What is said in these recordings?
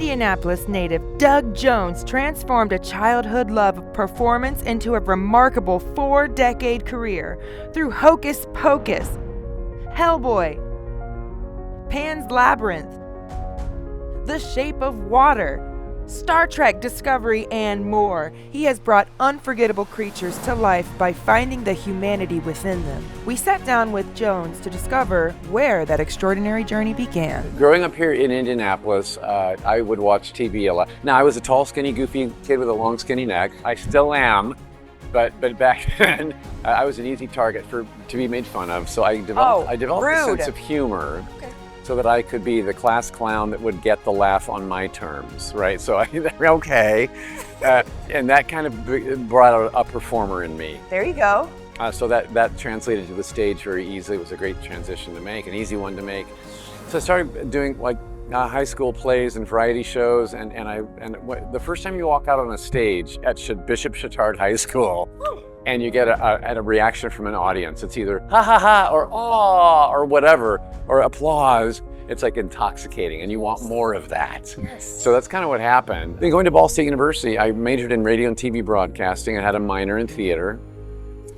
Indianapolis native Doug Jones transformed a childhood love of performance into a remarkable 4-decade career through Hocus Pocus, Hellboy, Pan's Labyrinth, The Shape of Water, Star Trek Discovery, and more. He has brought unforgettable creatures to life by finding the humanity within them. We sat down with Jones to discover where that extraordinary journey began. Growing up here in Indianapolis, I would watch TV a lot. Now, I was a tall, skinny, goofy kid with a long, skinny neck. I still am, but back then, I was an easy target to be made fun of. So I developed a sense of humor. So that I could be the class clown that would get the laugh on my terms, right? So okay, and that kind of brought out a performer in me. There you go. So that translated to the stage very easily. It was a great transition to make, an easy one to make. So I started doing like high school plays and variety shows, and the first time you walk out on a stage at Bishop Chatard High School, and you get a reaction from an audience. It's either ha ha ha or aw or whatever or applause. It's like intoxicating, and you want more of that. Yes. So that's kind of what happened. Then going to Ball State University, I majored in radio and TV broadcasting. I had a minor in theater.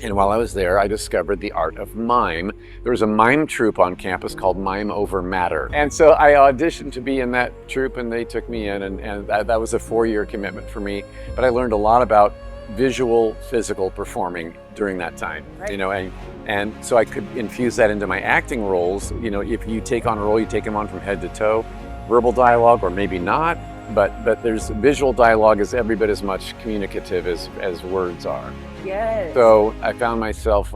And while I was there, I discovered the art of mime. There was a mime troupe on campus called Mime Over Matter. And so I auditioned to be in that troupe, and they took me in, and that was a 4-year commitment for me. But I learned a lot about visual, physical performing during that time, right. You know, and so I could infuse that into my acting roles. You know, if you take on a role, you take them on from head to toe. Verbal dialogue, or maybe not, but there's visual dialogue is every bit as much communicative as words are. Yes. So I found myself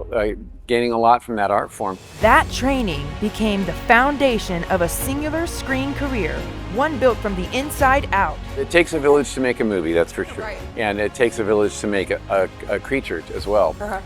gaining a lot from that art form. That training became the foundation of a singular screen career, one built from the inside out. It takes a village to make a movie, that's for sure. Right. And it takes a village to make a creature as well. Uh-huh.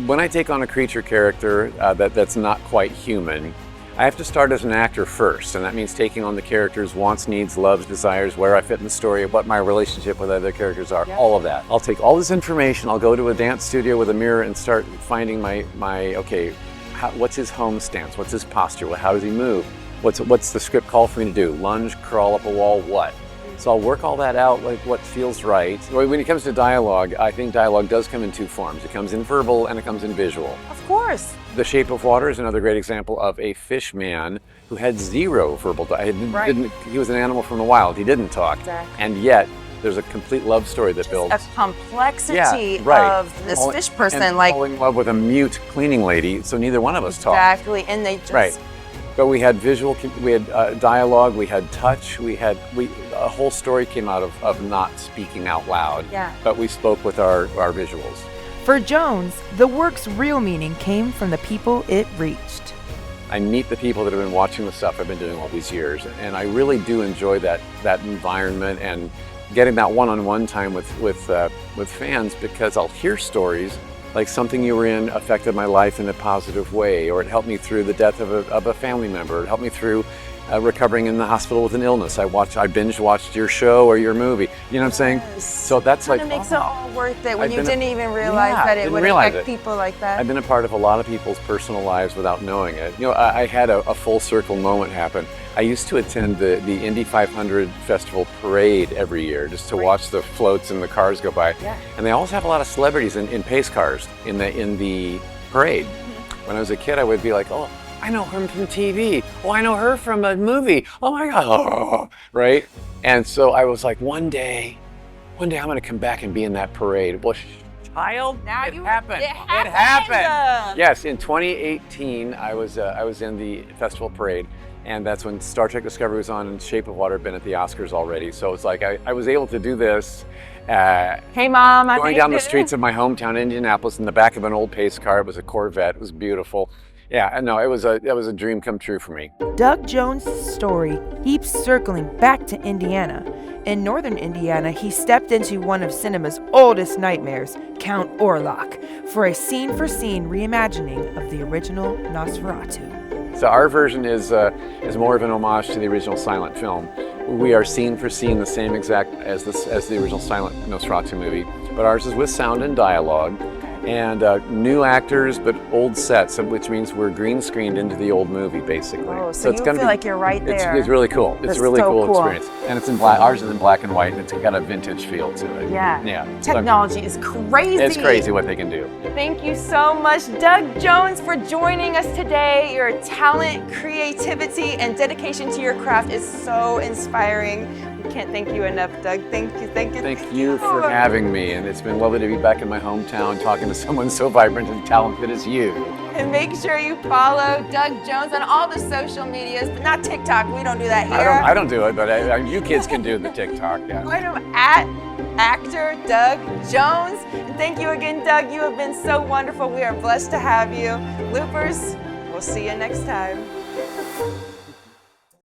When I take on a creature character that's not quite human, I have to start as an actor first, and that means taking on the character's wants, needs, loves, desires, where I fit in the story, what my relationship with other characters are, all of that. I'll take all this information, I'll go to a dance studio with a mirror and start finding what's his home stance, what's his posture, how does he move, what's the script call for me to do, lunge, crawl up a wall, what? So I'll work all that out, like what feels right. When it comes to dialogue, I think dialogue does come in 2 forms. It comes in verbal and it comes in visual. Of course. The Shape of Water is another great example of a fish man who had 0 verbal dialogue. Right. He was an animal from the wild. He didn't talk. Exactly. And yet, there's a complete love story that builds. A complexity of this fish person. And falling in love with a mute cleaning lady, so neither one of us talked. Exactly, and they just... Right. But we had visual, we had dialogue, we had touch, a whole story came out of not speaking out loud. Yeah. But we spoke with our visuals. For Jones, the work's real meaning came from the people it reached. I meet the people that have been watching the stuff I've been doing all these years, and I really do enjoy that environment and getting that one-on-one time with fans, because I'll hear stories like something you were in affected my life in a positive way, or it helped me through the death of a family member. It helped me through recovering in the hospital with an illness. I binge watched your show or your movie. You know what I'm saying? So that's like... It makes it all worth it when you didn't even realize that it would affect people like that. I've been a part of a lot of people's personal lives without knowing it. You know, I had a full circle moment happen. I used to attend the Indy 500 Festival parade every year just to watch the floats and the cars go by. Yeah. And they always have a lot of celebrities in pace cars in the parade. Mm-hmm. When I was a kid, I would be like, oh, I know her from TV. Oh, I know her from a movie. Oh my God, oh, right? And so I was like, one day I'm gonna come back and be in that parade. Well, child, it happened. It happened. Yes, in 2018, I was in the festival parade. And that's when Star Trek Discovery was on, and Shape of Water had been at the Oscars already. So it's like I was able to do this. Hey, Mom. Going down the streets of my hometown, Indianapolis, in the back of an old pace car. It was a Corvette. It was beautiful. Yeah, no, it was a dream come true for me. Doug Jones' story keeps circling back to Indiana. In northern Indiana, he stepped into one of cinema's oldest nightmares, Count Orlok, for a scene-for-scene reimagining of the original Nosferatu. So our version is more of an homage to the original silent film. We are scene for scene the same exact as the original silent Nosferatu movie, but ours is with sound and dialogue, and new actors but old sets, which means we're green screened into the old movie basically. Oh, so you feel like you're right there. It's really cool. It's a really cool experience. And it's in black. Ours is in black and white, and it's got a vintage feel to it. Yeah. Yeah. Technology is crazy. It's crazy what they can do. Thank you so much, Doug Jones, for joining us today. Your talent, creativity, and dedication to your craft is so inspiring. We can't thank you enough, Doug. Thank you, thank you. Thank you for having me, and it's been lovely to be back in my hometown talking to someone so vibrant and talented as you. And make sure you follow Doug Jones on all the social medias, but not TikTok. We don't do that here. I don't do it, but you kids can do the TikTok, yeah. Find him at actor Doug Jones. And thank you again, Doug. You have been so wonderful. We are blessed to have you. Loopers, we'll see you next time.